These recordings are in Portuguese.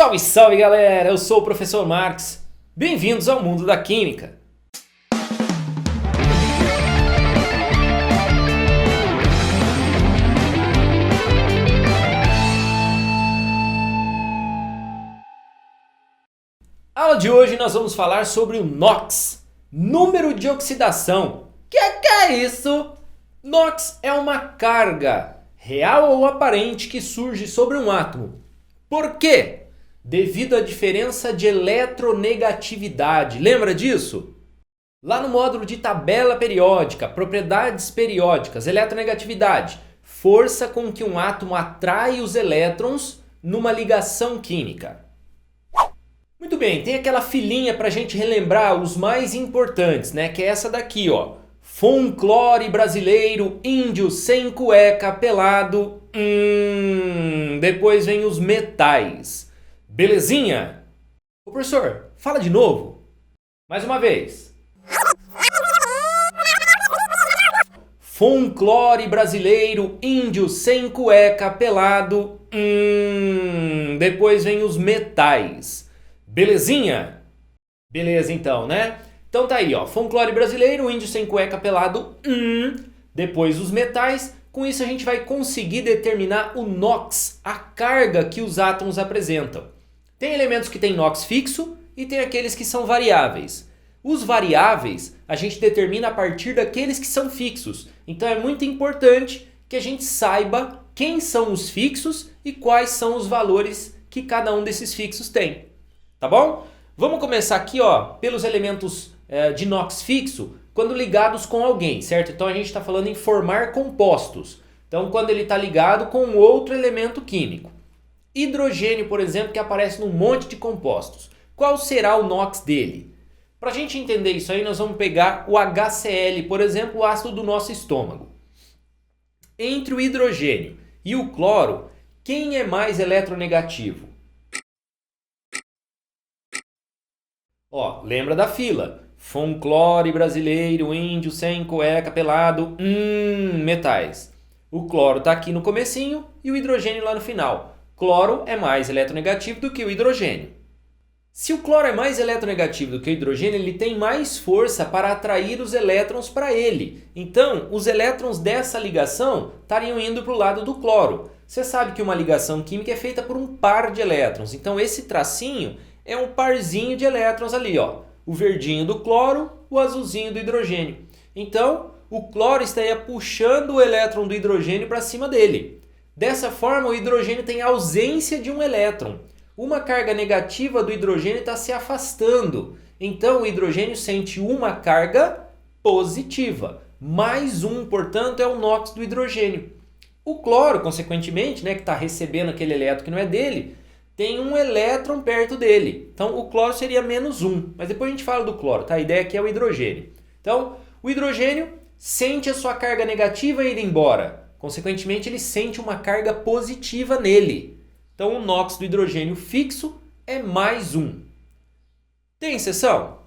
Salve, salve galera! Eu sou o professor Marx. Bem-vindos ao mundo da química. A aula de hoje nós vamos falar sobre o NOx, número de oxidação. Que é isso? NOx é uma carga, real ou aparente, que surge sobre um átomo. Por quê? Devido à diferença de eletronegatividade. Lembra disso? Lá no módulo de tabela periódica, propriedades periódicas, eletronegatividade, força com que um átomo atrai os elétrons numa ligação química. Muito bem, tem aquela filinha para a gente relembrar os mais importantes, né? Que é essa daqui, ó. Folclore brasileiro, índio sem cueca, pelado. Depois vem os metais. Belezinha? Ô professor, fala de novo. Mais uma vez. Folclore brasileiro, índio sem cueca, pelado. Depois vem os metais. Belezinha? Beleza então, né? Então tá aí, ó. Folclore brasileiro, índio sem cueca, pelado. Depois os metais. Com isso a gente vai conseguir determinar o NOx, a carga que os átomos apresentam. Tem elementos que têm NOx fixo e tem aqueles que são variáveis. Os variáveis a gente determina a partir daqueles que são fixos. Então é muito importante que a gente saiba quem são os fixos e quais são os valores que cada um desses fixos tem. Tá bom? Vamos começar aqui, ó, pelos elementos de NOx fixo quando ligados com alguém, certo? Então a gente está falando em formar compostos. Então quando ele está ligado com outro elemento químico. Hidrogênio, por exemplo, que aparece num monte de compostos. Qual será o NOx dele? Para a gente entender isso aí, nós vamos pegar o HCl, por exemplo, o ácido do nosso estômago. Entre o hidrogênio e o cloro, quem é mais eletronegativo? Ó, lembra da fila. Folclore brasileiro, índio sem cueca, pelado. Metais. O cloro está aqui no comecinho e o hidrogênio lá no final. Cloro é mais eletronegativo do que o hidrogênio. Se o cloro é mais eletronegativo do que o hidrogênio, ele tem mais força para atrair os elétrons para ele. Então, os elétrons dessa ligação estariam indo para o lado do cloro. Você sabe que uma ligação química é feita por um par de elétrons. Então, esse tracinho é um parzinho de elétrons ali, ó. O verdinho do cloro, o azulzinho do hidrogênio. Então, o cloro estaria puxando o elétron do hidrogênio para cima dele. Dessa forma, o hidrogênio tem ausência de um elétron. Uma carga negativa do hidrogênio está se afastando. Então, o hidrogênio sente uma carga positiva. Mais um, portanto, é o NOx do hidrogênio. O cloro, consequentemente, né, que está recebendo aquele elétron que não é dele, tem um elétron perto dele. Então, o cloro seria menos um. Mas depois a gente fala do cloro, tá? A ideia aqui é o hidrogênio. Então, o hidrogênio sente a sua carga negativa ir embora. Consequentemente, ele sente uma carga positiva nele. Então, o NOx do hidrogênio fixo é mais um. Tem exceção?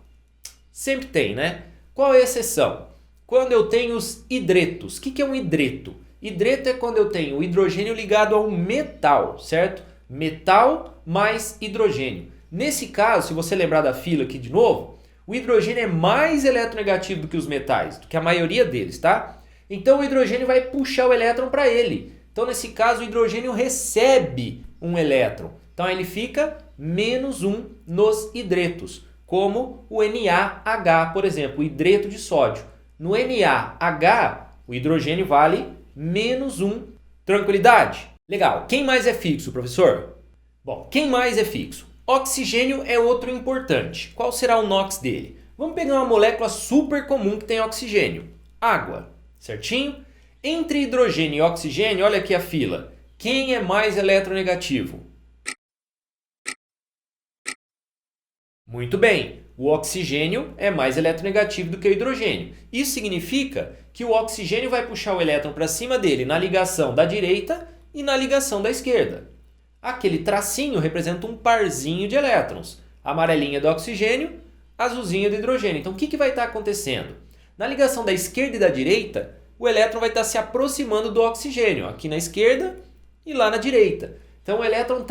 Sempre tem, né? Qual é a exceção? Quando eu tenho os hidretos. O que é um hidreto? Hidreto é quando eu tenho o hidrogênio ligado a um metal, certo? Metal mais hidrogênio. Nesse caso, se você lembrar da fila aqui de novo, o hidrogênio é mais eletronegativo do que os metais, do que a maioria deles, tá? Então o hidrogênio vai puxar o elétron para ele. Então nesse caso o hidrogênio recebe um elétron. Então ele fica menos um nos hidretos, como o NaH, por exemplo, o hidreto de sódio. No NaH, o hidrogênio vale menos um. Tranquilidade? Legal. Quem mais é fixo, professor? Bom, quem mais é fixo? Oxigênio é outro importante. Qual será o NOx dele? Vamos pegar uma molécula super comum que tem oxigênio. Água, certinho? Entre hidrogênio e oxigênio, olha aqui a fila. Quem é mais eletronegativo? Muito bem, o oxigênio é mais eletronegativo do que o hidrogênio. Isso significa que o oxigênio vai puxar o elétron para cima dele na ligação da direita e na ligação da esquerda. Aquele tracinho representa um parzinho de elétrons. Amarelinha do oxigênio, azulzinha do hidrogênio. Então o que vai estar acontecendo? Na ligação da esquerda e da direita, o elétron vai estar se aproximando do oxigênio, aqui na esquerda e lá na direita. Então o elétron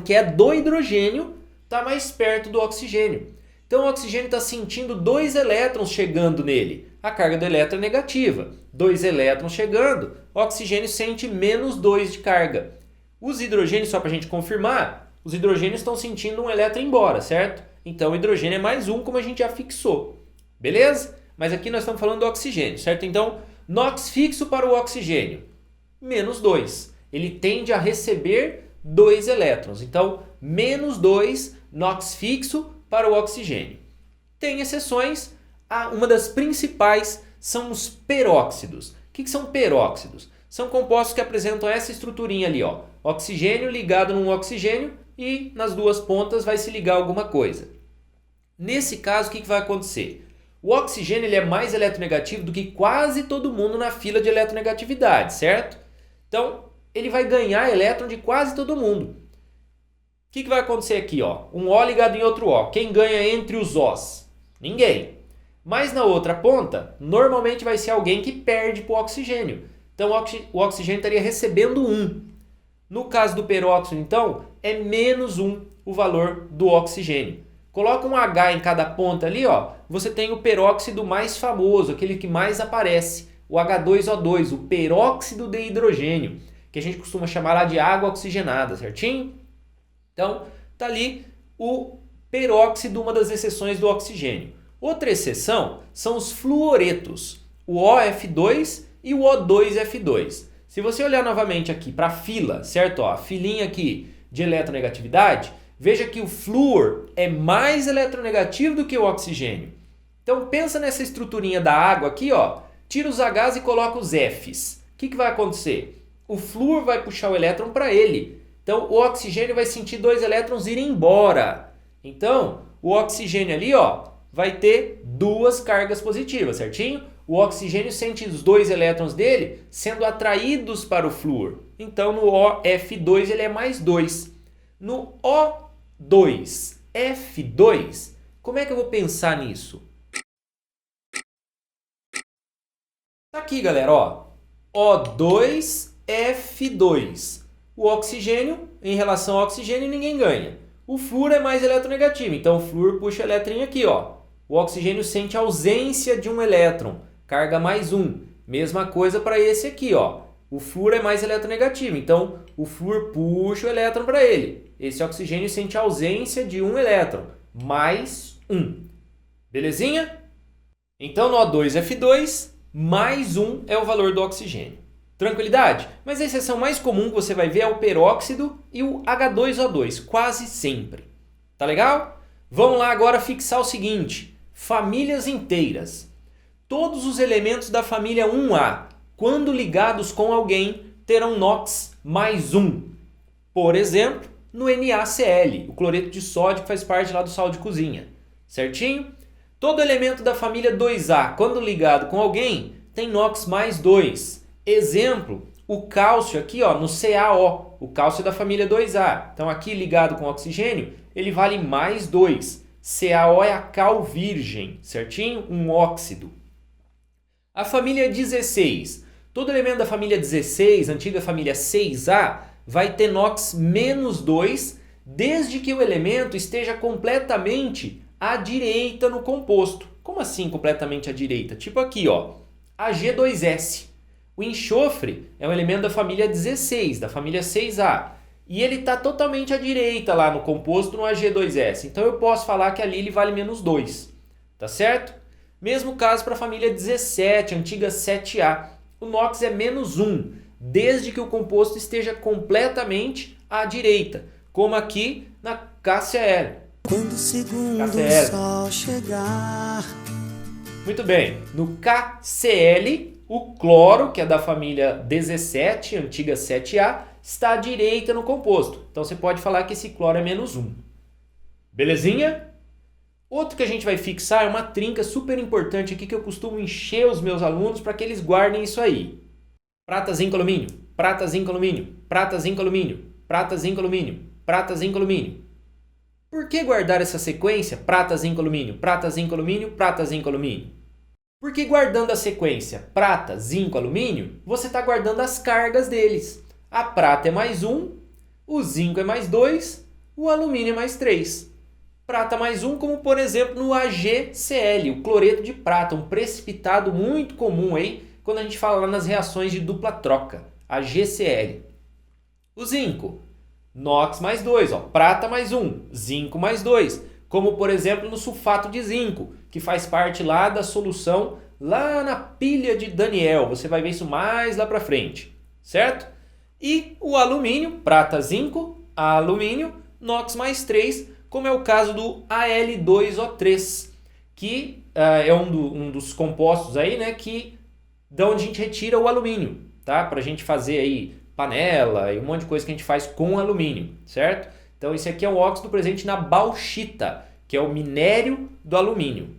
que é do hidrogênio está mais perto do oxigênio. Então o oxigênio está sentindo 2 elétrons chegando nele. A carga do elétron é negativa. 2 elétrons chegando, o oxigênio sente menos 2 de carga. Os hidrogênios, só para a gente confirmar, os hidrogênios estão sentindo um elétron embora, certo? Então o hidrogênio é mais 1, como a gente já fixou. Beleza? Mas aqui nós estamos falando do oxigênio, certo? Então, NOx fixo para o oxigênio, menos 2. Ele tende a receber 2 elétrons. Então, menos 2 NOx fixo para o oxigênio. Tem exceções, uma das principais são os peróxidos. O que são peróxidos? São compostos que apresentam essa estruturinha ali, ó. Oxigênio ligado num oxigênio e nas duas pontas vai se ligar alguma coisa. Nesse caso, o que vai acontecer? O oxigênio ele é mais eletronegativo do que quase todo mundo na fila de eletronegatividade, certo? Então, ele vai ganhar elétron de quase todo mundo. O que vai acontecer aqui? Ó? Um O ligado em outro O. Quem ganha entre os Os? Ninguém. Mas na outra ponta, normalmente vai ser alguém que perde para o oxigênio. Então o oxigênio estaria recebendo 1. No caso do peróxido, então, é menos 1 o valor do oxigênio. Coloca um H em cada ponta ali, ó, você tem o peróxido mais famoso, aquele que mais aparece, o H2O2, o peróxido de hidrogênio, que a gente costuma chamar lá de água oxigenada, certinho? Então, tá ali o peróxido, uma das exceções do oxigênio. Outra exceção são os fluoretos, o OF2 e o O2F2. Se você olhar novamente aqui para a fila, certo? Ó, a filinha aqui de eletronegatividade, veja que o flúor é mais eletronegativo do que o oxigênio. Então pensa nessa estruturinha da água aqui, ó, tira os H's e coloca os F's. O que vai acontecer? O flúor vai puxar o elétron para ele. Então o oxigênio vai sentir 2 elétrons irem embora. Então o oxigênio ali, ó, vai ter 2 cargas positivas, certinho? O oxigênio sente os 2 elétrons dele sendo atraídos para o flúor. Então no OF2 ele é mais 2. No O2F2, como é que eu vou pensar nisso? Tá aqui, galera, ó. O2F2. O oxigênio, em relação ao oxigênio, ninguém ganha. O flúor é mais eletronegativo, então o flúor puxa o eletrinho aqui, ó. O oxigênio sente a ausência de um elétron, carga mais 1. Mesma coisa para esse aqui, ó. O flúor é mais eletronegativo, então o flúor puxa o elétron para ele. Esse oxigênio sente a ausência de um elétron, mais 1. Belezinha? Então no O2F2, mais 1 é o valor do oxigênio. Tranquilidade? Mas a exceção mais comum que você vai ver é o peróxido e o H2O2, quase sempre. Tá legal? Vamos lá agora fixar o seguinte, famílias inteiras. Todos os elementos da família 1A, quando ligados com alguém, terão NOx mais 1. Por exemplo, no NaCl, o cloreto de sódio que faz parte lá do sal de cozinha. Certinho? Todo elemento da família 2A, quando ligado com alguém, tem NOx mais 2. Exemplo, o cálcio aqui, ó, no CaO, o cálcio da família 2A. Então aqui ligado com oxigênio, ele vale mais 2. CaO é a cal virgem, certinho? Um óxido. A família 16. Todo elemento da família 16, antiga família 6A, vai ter NOx menos 2, desde que o elemento esteja completamente à direita no composto. Como assim completamente à direita? Tipo aqui, ó, Ag2S. O enxofre é um elemento da família 16, da família 6A. E ele está totalmente à direita lá no composto no Ag2S. Então eu posso falar que ali ele vale menos 2. Tá certo? Mesmo caso para a família 17, antiga 7A. O NOx é menos 1, desde que o composto esteja completamente à direita. Como aqui na KCl. Quando o segundo sol chegar. Muito bem. No KCl, o cloro, que é da família 17, antiga 7A, está à direita no composto. Então você pode falar que esse cloro é menos 1. Belezinha? Outro que a gente vai fixar é uma trinca super importante aqui que eu costumo encher os meus alunos para que eles guardem isso aí. Prata, zinco, alumínio. Prata, zinco, alumínio. Prata, zinco, alumínio. Prata, zinco, alumínio. Prata, zinco, alumínio. Por que guardar essa sequência? Prata, zinco, alumínio. Prata, zinco, alumínio. Prata, zinco, alumínio. Porque guardando a sequência prata, zinco, alumínio, você está guardando as cargas deles. A prata é mais 1, o zinco é mais 2, o alumínio é mais 3. Prata mais 1, como por exemplo no AgCl, o cloreto de prata, um precipitado muito comum aí quando a gente fala lá nas reações de dupla troca, AgCl. O zinco, NOx mais 2, ó, prata mais 1, zinco mais 2, como por exemplo no sulfato de zinco, que faz parte lá da solução lá na pilha de Daniel, você vai ver isso mais lá para frente, certo? E o alumínio, prata, zinco, alumínio, NOx mais 3, como é o caso do Al2O3, que é um dos compostos aí, né, da onde a gente retira o alumínio, tá? Para a gente fazer aí panela e um monte de coisa que a gente faz com alumínio, certo? Então esse aqui é o óxido presente na bauxita, que é o minério do alumínio.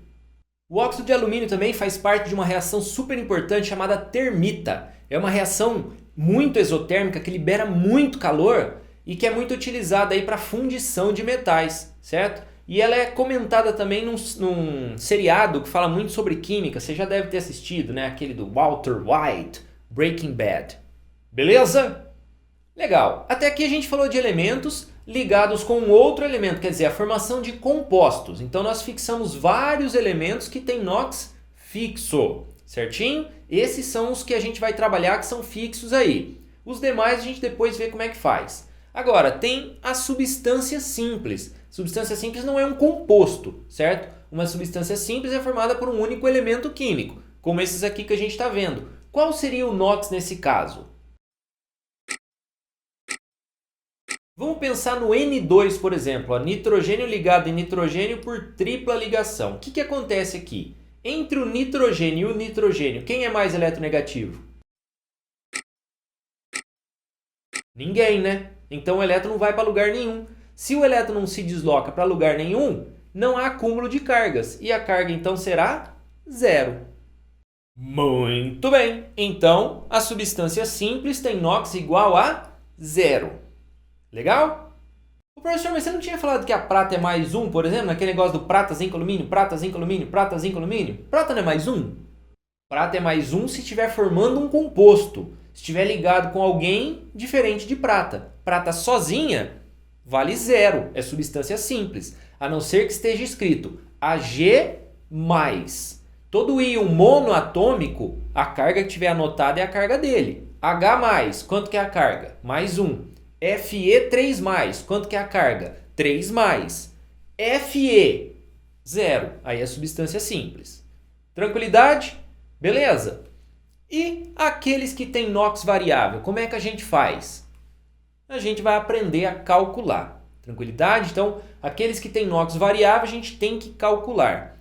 O óxido de alumínio também faz parte de uma reação super importante chamada termita. É uma reação muito exotérmica que libera muito calor e que é muito utilizada aí para fundição de metais, certo? E ela é comentada também num seriado que fala muito sobre química, você já deve ter assistido, né? Aquele do Walter White, Breaking Bad. Beleza? Legal. Até aqui a gente falou de elementos ligados com um outro elemento, quer dizer, a formação de compostos. Então nós fixamos vários elementos que têm NOx fixo, certinho? Esses são os que a gente vai trabalhar que são fixos aí. Os demais a gente depois vê como é que faz. Agora, tem a substância simples. Substância simples não é um composto, certo? Uma substância simples é formada por um único elemento químico, como esses aqui que a gente está vendo. Qual seria o NOx nesse caso? Vamos pensar no N2, por exemplo, ó, nitrogênio ligado em nitrogênio por tripla ligação. O que acontece aqui? Entre o nitrogênio e o nitrogênio, quem é mais eletronegativo? Ninguém, né? Então o elétron não vai para lugar nenhum. Se o elétron não se desloca para lugar nenhum, não há acúmulo de cargas. E a carga então será zero. Muito bem. Então a substância simples tem NOx igual a zero. Legal? O professor, mas você não tinha falado que a prata é mais 1, por exemplo? Naquele negócio do prata, zinco, alumínio, prata, zinco, alumínio, prata, zinco, alumínio? Prata não é mais 1? Prata é mais 1 se estiver formando um composto. Se estiver ligado com alguém diferente de prata. Prata sozinha vale 0, é substância simples. A não ser que esteja escrito Ag+. Todo íon monoatômico, a carga que tiver anotada é a carga dele. H+, quanto que é a carga? Mais 1. Fe3+, quanto que é a carga? 3+. Fe, 0. Aí é substância simples. Tranquilidade? Beleza? E aqueles que têm NOx variável, como é que a gente faz? A gente vai aprender a calcular. Tranquilidade? Então, aqueles que têm NOx variável, a gente tem que calcular.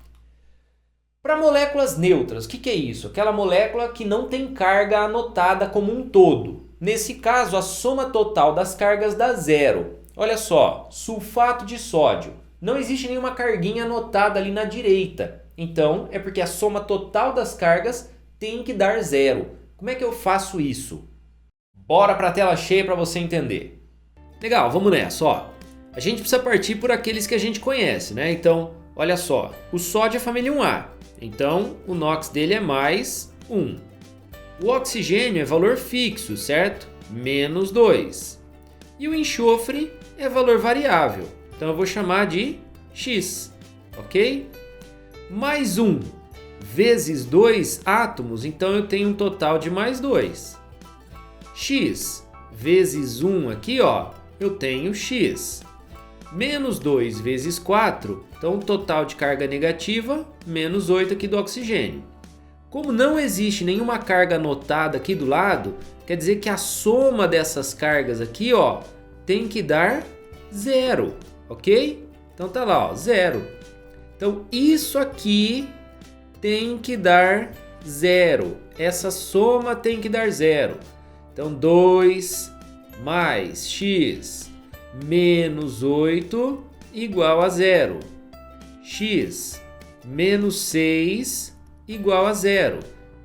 Para moléculas neutras, o que é isso? Aquela molécula que não tem carga anotada como um todo. Nesse caso, a soma total das cargas dá 0. Olha só, sulfato de sódio. Não existe nenhuma carguinha anotada ali na direita. Então, é porque a soma total das cargas tem que dar 0. Como é que eu faço isso? Bora para a tela cheia para você entender. Legal, vamos nessa. Ó. A gente precisa partir por aqueles que a gente conhece, né? Então, olha só. O sódio é família 1A. Então, o NOx dele é mais 1. O oxigênio é valor fixo, certo? Menos 2. E o enxofre é valor variável. Então eu vou chamar de X, ok? Mais 1 vezes 2 átomos, então eu tenho um total de mais 2. X vezes 1 aqui, ó, eu tenho X. Menos 2 vezes 4, então o total de carga negativa, menos 8 aqui do oxigênio. Como não existe nenhuma carga anotada aqui do lado, quer dizer que a soma dessas cargas aqui, ó, tem que dar 0, ok? Então tá lá, ó, 0. Então isso aqui tem que dar 0. Essa soma tem que dar 0. Então 2 mais x menos 8 igual a 0. X menos 6 igual a 0.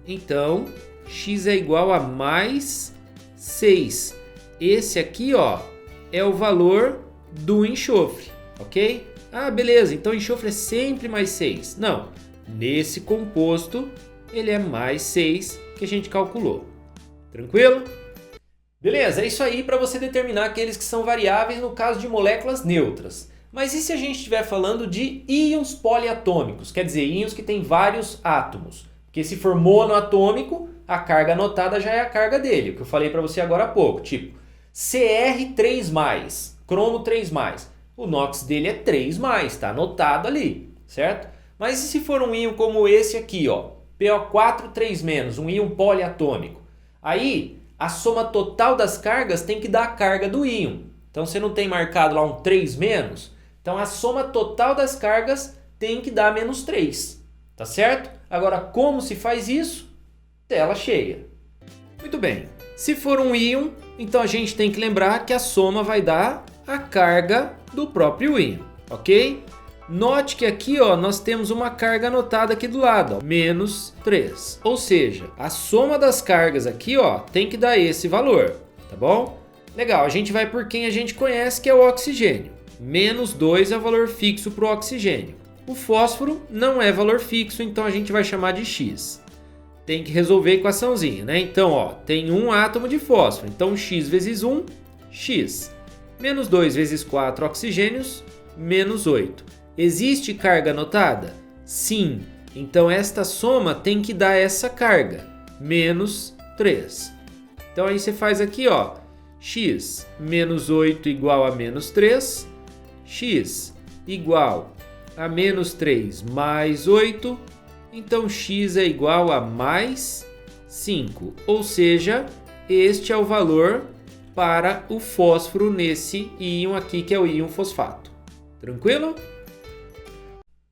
Então, x é igual a mais 6. Esse aqui, ó, é o valor do enxofre, ok? Ah, beleza, então enxofre é sempre mais 6. Não, nesse composto, ele é mais 6 que a gente calculou. Tranquilo? Beleza, é isso aí para você determinar aqueles que são variáveis no caso de moléculas neutras. Mas e se a gente estiver falando de íons poliatômicos, quer dizer, íons que têm vários átomos? Porque se for monoatômico, a carga anotada já é a carga dele, o que eu falei para você agora há pouco, tipo Cr3+, cromo 3+, o NOx dele é 3+, está anotado ali, certo? Mas e se for um íon como esse aqui, ó, PO4 3-, um íon poliatômico? Aí a soma total das cargas tem que dar a carga do íon. Então você não tem marcado lá um 3-, então a soma total das cargas tem que dar -3, tá certo? Agora como se faz isso? Tela cheia. Muito bem, se for um íon, então a gente tem que lembrar que a soma vai dar a carga do próprio íon, ok? Note que aqui ó, nós temos uma carga anotada aqui do lado, ó, -3. Ou seja, a soma das cargas aqui ó, tem que dar esse valor, tá bom? Legal, a gente vai por quem a gente conhece, que é o oxigênio. -2 é o valor fixo para o oxigênio. O fósforo não é valor fixo, então a gente vai chamar de X. Tem que resolver a equaçãozinha, né? Então, ó, tem um átomo de fósforo, então X vezes 1, X. -2 vezes 4 oxigênios, -8. Existe carga anotada? Sim. Então, esta soma tem que dar essa carga, -3. Então, aí você faz aqui, ó, X -8 igual a -3, X igual a -3 mais 8, então X é igual a mais 5, ou seja, este é o valor para o fósforo nesse íon aqui, que é o íon fosfato. Tranquilo?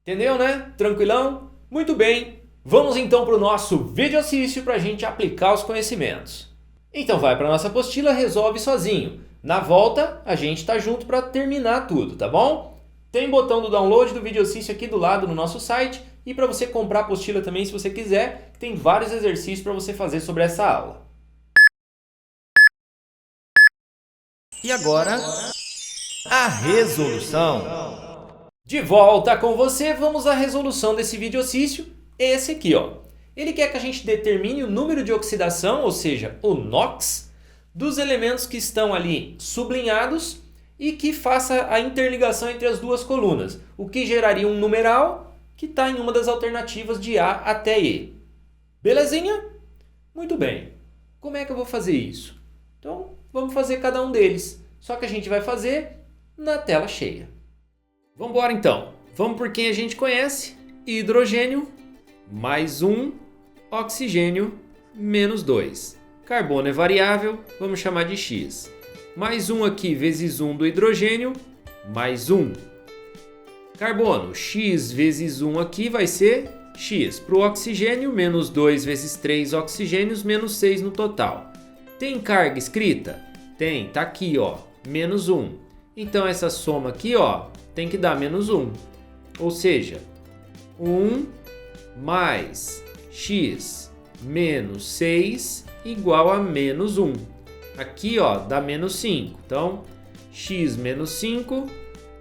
Entendeu, né? Tranquilão? Muito bem, vamos então para o nosso videoexercício para a gente aplicar os conhecimentos. Então vai para a nossa apostila, resolve sozinho. Na volta, a gente está junto para terminar tudo, tá bom? Tem botão do download do videoexercício aqui do lado no nosso site e para você comprar a apostila também se você quiser, tem vários exercícios para você fazer sobre essa aula. E agora, a resolução. De volta com você, vamos à resolução desse videoexercício, esse aqui, ó. Ele quer que a gente determine o número de oxidação, ou seja, o NOx, dos elementos que estão ali sublinhados e que faça a interligação entre as duas colunas, o que geraria um numeral que está em uma das alternativas de A até E. Belezinha? Muito bem. Como é que eu vou fazer isso? Então, vamos fazer cada um deles, só que a gente vai fazer na tela cheia. Vamos embora então. Vamos por quem a gente conhece, hidrogênio, mais 1, oxigênio, -2. Carbono é variável, vamos chamar de X. Mais 1 aqui vezes 1 do hidrogênio, mais 1. Carbono, X vezes 1 aqui vai ser X. Para o oxigênio, -2 vezes 3 oxigênios, -6 no total. Tem carga escrita? Tem, tá aqui ó, -1. Então essa soma aqui ó, tem que dar -1. Ou seja, 1 mais X menos 6 igual a -1. Aqui ó, dá -5. Então, X menos 5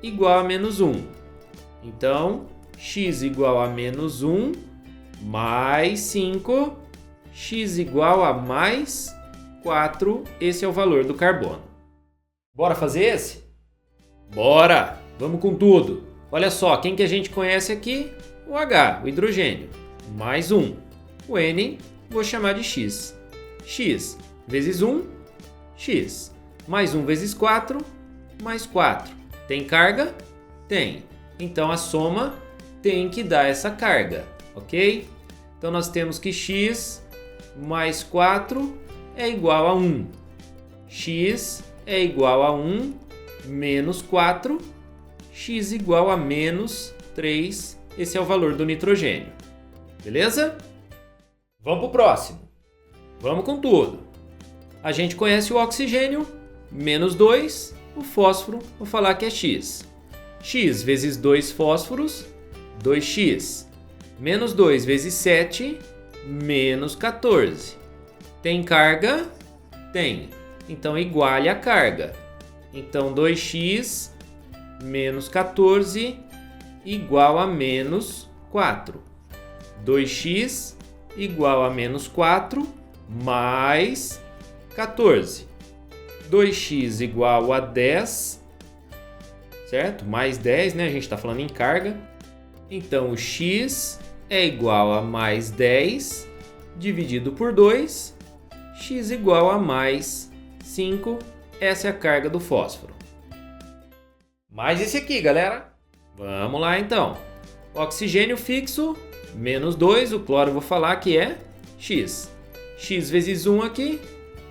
igual a -1. Então, X igual a -1 mais 5, X igual a mais 4. Esse é o valor do carbono. Bora fazer esse? Bora! Vamos com tudo! Olha só, quem que a gente conhece aqui? O H, o hidrogênio. Mais 1. O N, vou chamar de X. X vezes 1, X. Mais 1 vezes 4, mais 4. Tem carga? Tem. Então a soma tem que dar essa carga, ok? Então nós temos que X mais 4 é igual a 1. X é igual a 1 menos 4. X igual a -3. Esse é o valor do nitrogênio. Beleza? Vamos para o próximo. Vamos com tudo. A gente conhece o oxigênio, -2. O fósforo, vou falar que é X. X vezes 2 fósforos, 2x. -2 vezes 7, -14. Tem carga? Tem. Então, iguale a carga. Então, 2x menos 14 igual a -4. 2x igual a -4 mais 14. 2x igual a 10, certo? Mais 10, né? A gente está falando em carga. Então, o x é igual a mais 10 dividido por 2, x igual a mais 5. Essa é a carga do fósforo. Mais esse aqui, galera. Vamos lá, então. Oxigênio fixo, menos 2. O cloro eu vou falar que é x. X vezes 1 aqui,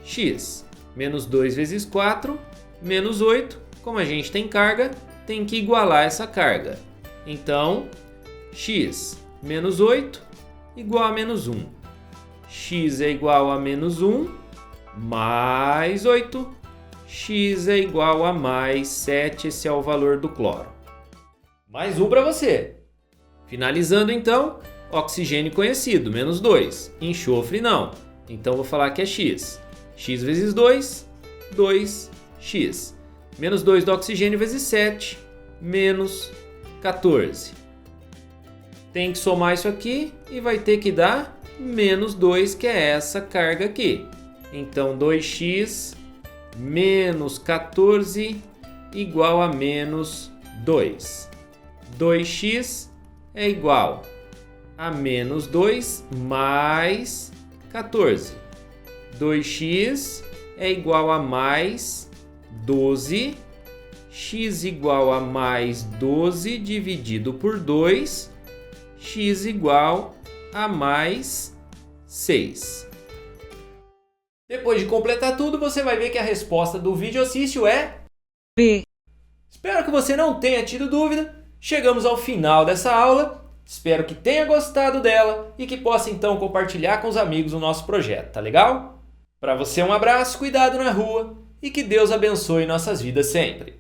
x. Menos 2 vezes 4, menos 8. Como a gente tem carga, tem que igualar essa carga. Então, x menos 8 igual a menos 1. X é igual a menos 1 mais 8. X é igual a mais 7. Esse é o valor do cloro. Mais um para você. Finalizando, então, oxigênio conhecido, menos 2. Enxofre não. Então, vou falar que é x. X vezes 2, 2x. Menos 2 do oxigênio vezes 7, menos 14. Tem que somar isso aqui e vai ter que dar menos 2, que é essa carga aqui. Então, 2x menos 14 igual a menos 2. 2x é igual a menos 2 mais 14. 2x é igual a mais 12. X igual a mais 12 dividido por 2. X igual a mais 6. Depois de completar tudo, você vai ver que a resposta do videocício é B. Espero que você não tenha tido dúvida. Chegamos ao final dessa aula. Espero que tenha gostado dela e que possa então compartilhar com os amigos o nosso projeto, tá legal? Para você um abraço, cuidado na rua e que Deus abençoe nossas vidas sempre.